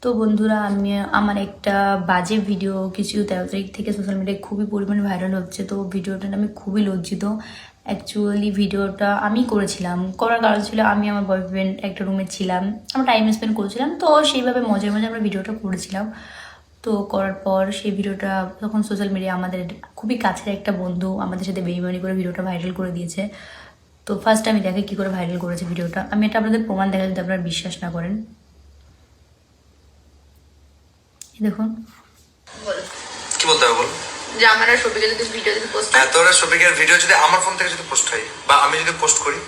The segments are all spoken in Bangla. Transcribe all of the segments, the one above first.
তো বন্ধুরা, আমি আমার একটা বাজে ভিডিও কিছু 13 তারিখ থেকে সোশ্যাল মিডিয়ায় খুবই পরিমাণে ভাইরাল হচ্ছে। তো ভিডিওটা আমি খুবই লজ্জিত। অ্যাকচুয়ালি ভিডিওটা আমি করেছিলাম, করার কারণ ছিল আমি আমার বয়ফ্রেন্ড একটা রুমে ছিলাম, আমরা টাইম স্পেন্ড করছিলাম, তো সেইভাবে মজার মজায় আমরা ভিডিওটা করেছিলাম। তো করার পর সেই ভিডিওটা তখন সোশ্যাল মিডিয়া আমাদের খুবই কাছের একটা বন্ধু আমাদের সাথে বেইমানি করে ভিডিওটা ভাইরাল করে দিয়েছে। তো ফার্স্ট আমি দেখে কী করে ভাইরাল করেছে ভিডিওটা, আমি এটা আপনাদের প্রমাণ দেখা যদি আপনারা বিশ্বাস না করেন। দেখুন, কি বলতে হবে বল। যে আমার আর শফিকের যদি ভিডিও যদি পোস্ট হ্যাঁ, তোর আর শফিকের ভিডিও যদি আমার ফোন থেকে যদি পোস্ট হয় বা আমি যদি পোস্ট করি,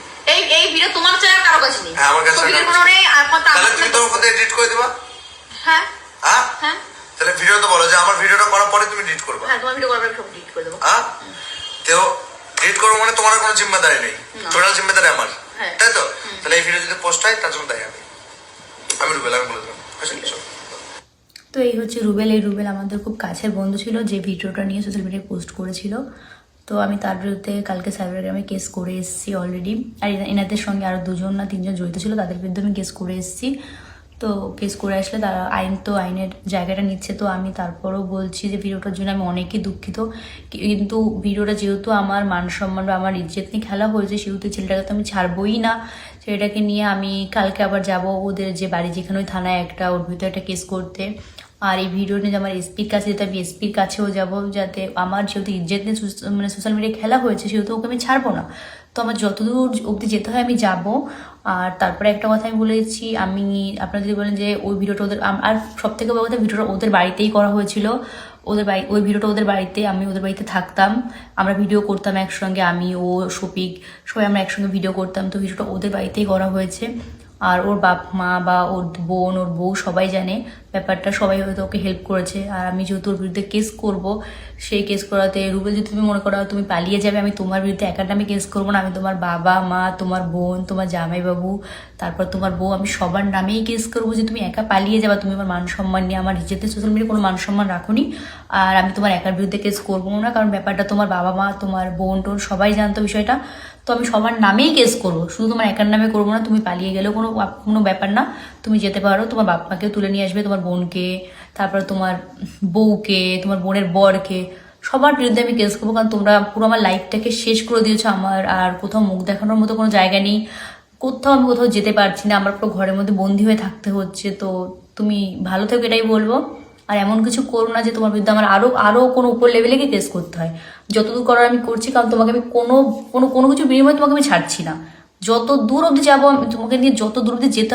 এই ভিডিও তোমার চ্যানেল কারো কাছে নেই। হ্যাঁ, আমার কাছে শফিকের কোনো নেই, আর কথা তাহলে তুমি তোর ফোন থেকে এডিট করে দিবা। হ্যাঁ হ্যাঁ হ্যাঁ তাহলে ভিডিও তো বলো যে আমার ভিডিওটা করার পরে তুমি এডিট করবে। হ্যাঁ, তোমার ভিডিও করার পরে সব ডিলিট করে দেবো। হ্যাঁ, তো এডিট করবো মানে তোমার কোনো জিম্মেদারি নেই, টোটাল জিম্মেদারি আমার, হ্যাঁ। তাই তো? তাহলে এই ভিডিও যদি পোস্ট হয় তার জন্য তাই আমি রুবেল, আমি বলে দিলাম। তো এই হচ্ছে রুবেল। এই রুবেল আমাদের খুব কাছের বন্ধু ছিল, যে ভিডিওটা নিয়ে সোশ্যাল মিডিয়ায় পোস্ট করেছিল। তো আমি তার বিরুদ্ধে কালকে সাইবার ক্রাইমে কেস করে এসেছি অলরেডি। আর এনাদের সঙ্গে আরও 2 না 3 জন জড়িত ছিল, তাদের বিরুদ্ধে আমি কেস করে এসেছি। তো কেস করে আসলে তারা আইনের জায়গাটা নিচ্ছে। তো আমি তারপরও বলছি যে ভিডিওটার জন্য আমি অনেকই দুঃখিত, কিন্তু ভিডিওটা যেহেতু আমার মান সম্মান বা আমার ইজ্জত নিয়ে খেলা হয়েছে, সেহেতু ছেলেটাকে তো আমি ছাড়বই না। ছেলেটাকে নিয়ে আমি কালকে আবার যাব ওদের যে বাড়ি, যেখানে ওই থানায় একটা ওর ভিতরে একটা কেস করতে। আর এই ভিডিও নিয়ে আমার এসপির কাছে যেতে, আমি এসপির কাছেও যাব, যাতে আমার যেহেতু ইজ্জত নিয়ে মানে সোশ্যাল মিডিয়ায় খেলা হয়েছে, সেহেতু ওকে আমি ছাড়বো না। তো আমার যতদূর অবধি যেতে হয় আমি যাব। আর তারপরে একটা কথা আমি বলেছি, আমি আপনারা যদি বলেন যে ওই ভিডিওটা ওদের, আর সব থেকে বড় কথা, ভিডিওটা ওদের বাড়িতেই করা হয়েছিল। ওই ভিডিওটা ওদের বাড়িতে, আমি ওদের বাড়িতে থাকতাম, আমরা ভিডিও করতাম একসঙ্গে, আমি, ও, শফিক, সবাই আমরা একসঙ্গে ভিডিও করতাম। তো ভিডিওটা ওদের বাড়িতেই করা হয়েছে। আর ওর বাপ মা বা ওর বোন, ওর বউ সবাই জানে ব্যাপারটা, সবাই হয়তো ওকে হেল্প করেছে। আর আমি যেহেতু ওর বিরুদ্ধে কেস করব, সেই কেস করাতে রুবেল, যদি তুমি মনে করো তুমি পালিয়ে যাবে, আমি তোমার বিরুদ্ধে একার নামে কেস করবো না, আমি তোমার বাবা মা, তোমার বোন, তোমার জামাইবাবু, তারপর তোমার বউ, আমি সবার নামেই কেস করবো যে তুমি একা পালিয়ে যাবা, তুমি আমার মান সম্মান নিয়ে, আমার নিজেতে সোশ্যাল মিডিয়ায় কোনো মান সম্মান রাখোনি। আর আমি তোমার একার বিরুদ্ধে কেস করবো না, কারণ ব্যাপারটা তোমার বাবা মা, তোমার বোন টোন সবাই জানতো বিষয়টা। তো আমি সবার নামেই কেস করবো, শুধু তোমার একার নামে করবো না। তুমি পালিয়ে গেলেও কোনো ব্যাপার না, তুমি যেতে পারো, তোমার বাপ মাকেও তুলে নিয়ে আসবে, তোমার বোনকে, তারপর তোমার বউকে, তোমার বোনের বরকে, সবার বিরুদ্ধে আমি কেস করবো। কারণ তোমরা পুরো আমার লাইফটাকে শেষ করে দিয়েছো, আমার আর কোথাও মুখ দেখানোর মতো কোনো জায়গা নেই, আমি কোথাও যেতে পারছি না, আমার পুরো ঘরের মধ্যে বন্দি হয়ে থাকতে হচ্ছে। তো তুমি ভালো থেকো, এটাই বলবো। আর এমন কিছু করো না যে তোমার বিরুদ্ধে আমার আরো কোনো উপর লেভেলে গিয়ে কেস করতে হয়। যতদূর করার আমি করছি, কারণ তোমাকে আমি কোনো কিছু বিনিময়ে তোমাকে আমি ছাড়ছি না। যত দূর অবধি যাবো, তোমাকে নিয়ে যত দূর অবধি যেতে